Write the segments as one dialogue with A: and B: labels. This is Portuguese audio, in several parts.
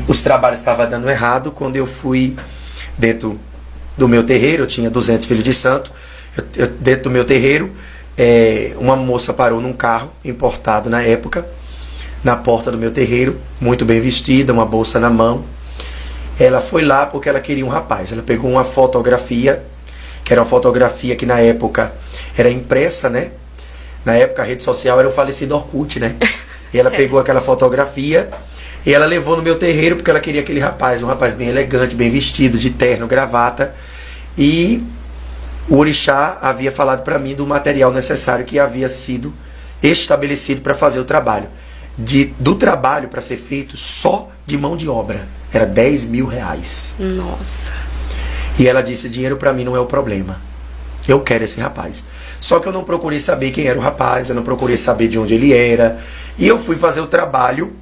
A: os trabalhos estavam dando errado. Quando eu fui dentro do meu terreiro, eu tinha 200 filhos de santo, dentro do meu terreiro, uma moça parou num carro importado na época, na porta do meu terreiro, muito bem vestida, uma bolsa na mão. Ela foi lá porque ela queria um rapaz. Ela pegou uma fotografia, que era uma fotografia que na época era impressa, né? Na época a rede social era o falecido Orkut, né? E ela pegou aquela fotografia e ela levou no meu terreiro porque ela queria aquele rapaz, um rapaz bem elegante, bem vestido, de terno, gravata. E o orixá havia falado para mim do material necessário que havia sido estabelecido para fazer o trabalho. Do trabalho para ser feito só de mão de obra. Era 10 mil reais.
B: Nossa.
A: E ela disse, dinheiro para mim não é o problema. Eu quero esse rapaz. Só que eu não procurei saber quem era o rapaz, eu não procurei saber de onde ele era. E eu fui fazer o trabalho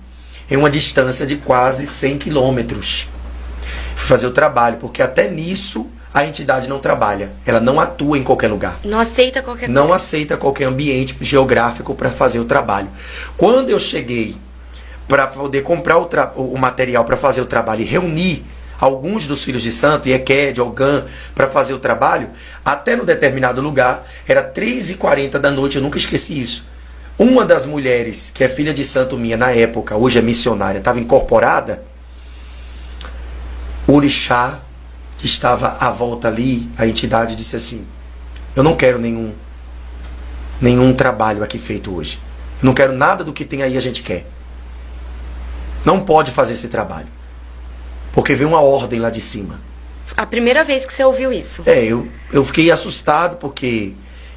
A: em uma distância de quase 100 quilômetros. Fui fazer o trabalho, porque até nisso a entidade não trabalha. Ela não atua em qualquer lugar.
B: Não aceita qualquer coisa.
A: Não aceita qualquer ambiente geográfico para fazer o trabalho. Quando eu cheguei para poder comprar o material para fazer o trabalho e reunir alguns dos filhos de santo, Ieked, Ogã, para fazer o trabalho, até no determinado lugar, era 3h40 da noite, eu nunca esqueci isso. Uma das mulheres, que é filha de santo minha na época, hoje é missionária, estava incorporada, o orixá que estava à volta ali, a entidade disse assim, eu não quero nenhum trabalho aqui feito hoje. Eu não quero nada do que tem aí a gente quer. Não pode fazer esse trabalho. Porque veio uma ordem lá de cima.
B: A primeira vez que você ouviu isso?
A: Eu fiquei assustado porque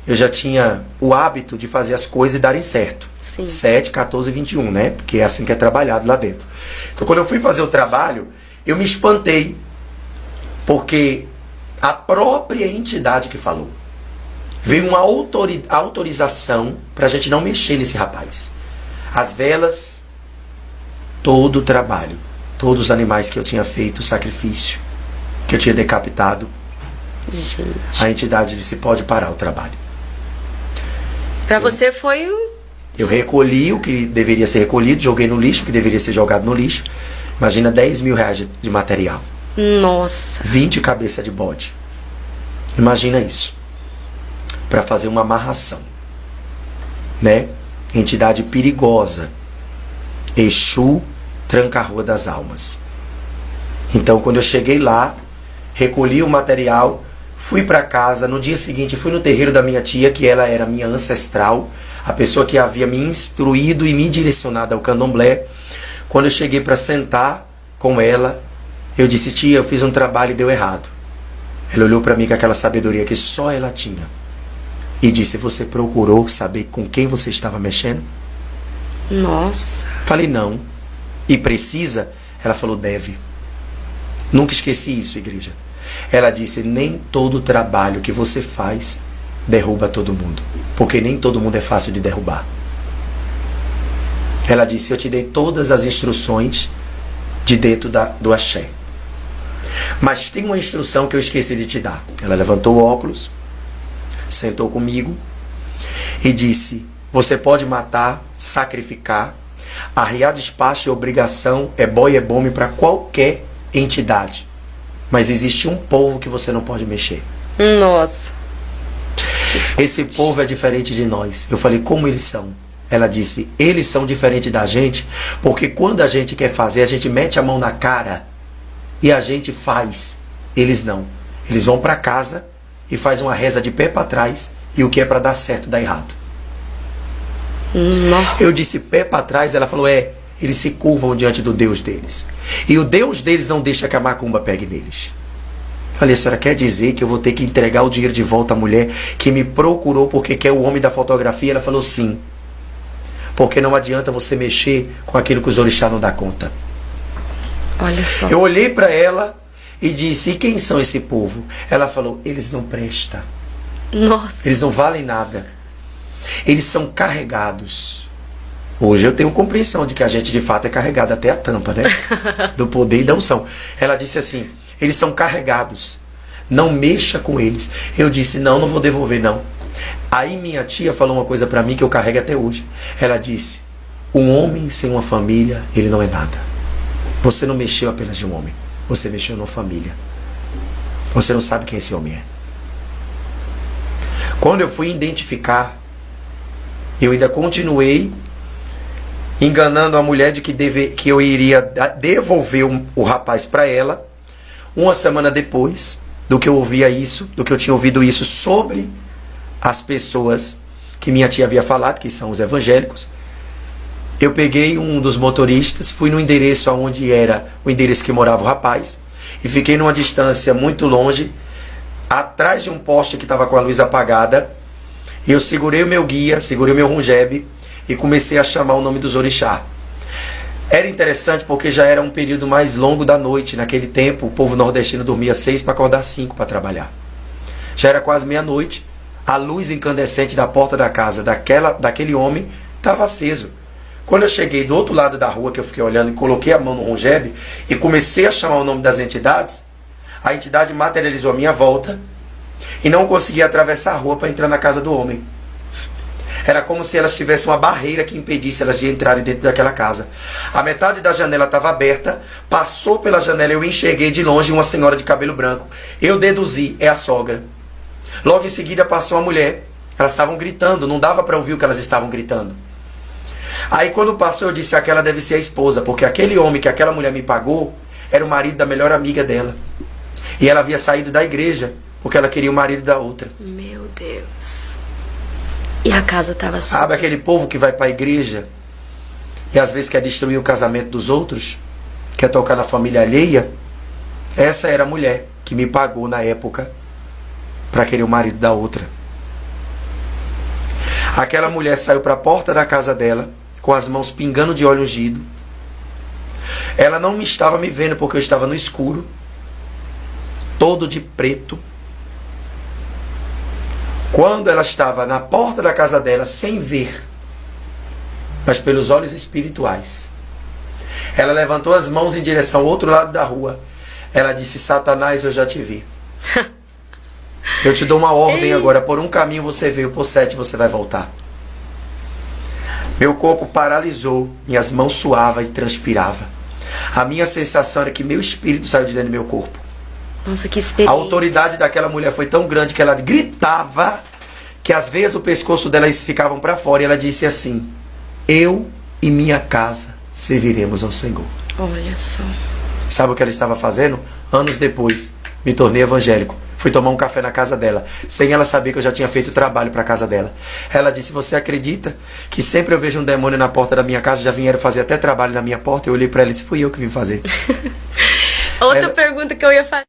A: eu já tinha o hábito de fazer as coisas e darem certo.
B: Sim.
A: 7, 14 e 21, né? Porque é assim que é trabalhado lá dentro. Então quando eu fui fazer o trabalho, eu me espantei. Porque a própria entidade que falou. Veio uma autorização para a gente não mexer nesse rapaz. As velas, todo o trabalho, todos os animais que eu tinha feito, o sacrifício, que eu tinha decapitado,
B: gente,
A: a entidade disse, pode parar o trabalho.
B: Pra você foi
A: Eu recolhi o que deveria ser recolhido, joguei no lixo, o que deveria ser jogado no lixo. Imagina 10 mil reais de material.
B: Nossa.
A: 20 cabeças de bode. Imagina isso. Para fazer uma amarração. Né? Entidade perigosa. Exu tranca a rua das almas. Então quando eu cheguei lá, recolhi o material, fui para casa, no dia seguinte fui no terreiro da minha tia, que ela era minha ancestral, a pessoa que havia me instruído e me direcionado ao candomblé. Quando eu cheguei para sentar com ela, eu disse, tia, eu fiz um trabalho e deu errado. Ela olhou para mim com aquela sabedoria que só ela tinha e disse, você procurou saber com quem você estava mexendo?
B: Nossa.
A: Falei, não. E precisa? Ela falou, deve. Nunca esqueci isso, igreja. Ela disse, nem todo trabalho que você faz derruba todo mundo. Porque nem todo mundo é fácil de derrubar. Ela disse, eu te dei todas as instruções de dentro do axé. Mas tem uma instrução que eu esqueci de te dar. Ela levantou o óculos, sentou comigo e disse, você pode matar, sacrificar, arriar despacho e obrigação é boi e é bome para qualquer entidade. Mas existe um povo que você não pode mexer.
B: Nossa.
A: Esse povo é diferente de nós. Eu falei, como eles são? Ela disse, eles são diferentes da gente, porque quando a gente quer fazer, a gente mete a mão na cara e a gente faz. Eles não. Eles vão para casa e faz uma reza de pé para trás e o que é para dar certo dá errado.
B: Não.
A: Eu disse pé para trás, ela falou, eles se curvam diante do Deus deles. E o Deus deles não deixa que a macumba pegue neles. Falei, a senhora quer dizer que eu vou ter que entregar o dinheiro de volta à mulher que me procurou porque quer o homem da fotografia? Ela falou, sim. Porque não adianta você mexer com aquilo que os orixás não dá conta.
B: Olha só.
A: Eu olhei para ela e disse, e quem são esse povo? Ela falou, eles não prestam.
B: Nossa.
A: Eles não valem nada. Eles são carregados. Hoje eu tenho compreensão de que a gente de fato é carregado até a tampa, né? Do poder e da unção. Ela disse assim, eles são carregados. Não mexa com eles. Eu disse, não vou devolver não. Aí minha tia falou uma coisa para mim que eu carrego até hoje. Ela disse, um homem sem uma família, ele não é nada. Você não mexeu apenas de um homem. Você mexeu numa família. Você não sabe quem esse homem é. Quando eu fui identificar, eu ainda continuei enganando a mulher de que eu iria devolver o rapaz para ela. Uma semana depois do que eu tinha ouvido isso sobre as pessoas que minha tia havia falado, que são os evangélicos, eu peguei um dos motoristas, fui no endereço onde era o endereço que morava o rapaz, e fiquei numa distância muito longe, atrás de um poste que estava com a luz apagada. Eu segurei o meu guia, segurei o meu rungebe e comecei a chamar o nome dos orixá. Era interessante porque já era um período mais longo da noite. Naquele tempo, o povo nordestino dormia 6 para acordar 5 para trabalhar. Já era quase meia-noite. A luz incandescente da porta da casa daquele homem estava aceso. Quando eu cheguei do outro lado da rua, que eu fiquei olhando e coloquei a mão no rungebe e comecei a chamar o nome das entidades, a entidade materializou a minha volta e não conseguia atravessar a rua para entrar na casa do homem. Era como se elas tivessem uma barreira que impedisse elas de entrarem dentro daquela casa. A metade da janela estava aberta, passou pela janela, eu enxerguei de longe uma senhora de cabelo branco. Eu deduzi, é a sogra. Logo em seguida passou uma mulher, elas estavam gritando, não dava para ouvir o que elas estavam gritando. Aí quando passou eu disse, aquela deve ser a esposa, porque aquele homem que aquela mulher me pagou era o marido da melhor amiga dela. E ela havia saído da igreja, porque ela queria o marido da outra.
B: Meu Deus. E a casa estava suja.
A: Sabe aquele povo que vai para a igreja e às vezes quer destruir o casamento dos outros? Quer tocar na família alheia? Essa era a mulher que me pagou na época para querer o marido da outra. Aquela mulher saiu para a porta da casa dela com as mãos pingando de óleo ungido. Ela não estava me vendo porque eu estava no escuro, todo de preto. Quando ela estava na porta da casa dela, sem ver, mas pelos olhos espirituais, ela levantou as mãos em direção ao outro lado da rua. Ela disse, Satanás, eu já te vi. Eu te dou uma ordem agora, por um caminho você veio, por 7 você vai voltar. Meu corpo paralisou, minhas mãos suavam e transpiravam. A minha sensação era que meu espírito saiu de dentro do meu corpo.
B: Nossa, que experiência.
A: A autoridade daquela mulher foi tão grande que ela gritava que às vezes o pescoço dela ficavam para fora. E ela disse assim, eu e minha casa serviremos ao Senhor.
B: Olha só.
A: Sabe o que ela estava fazendo? Anos depois, me tornei evangélico. Fui tomar um café na casa dela, sem ela saber que eu já tinha feito trabalho para a casa dela. Ela disse, você acredita que sempre eu vejo um demônio na porta da minha casa, já vieram fazer até trabalho na minha porta? Eu olhei para ela e disse, fui eu que vim fazer.
B: Outra pergunta que eu ia fazer.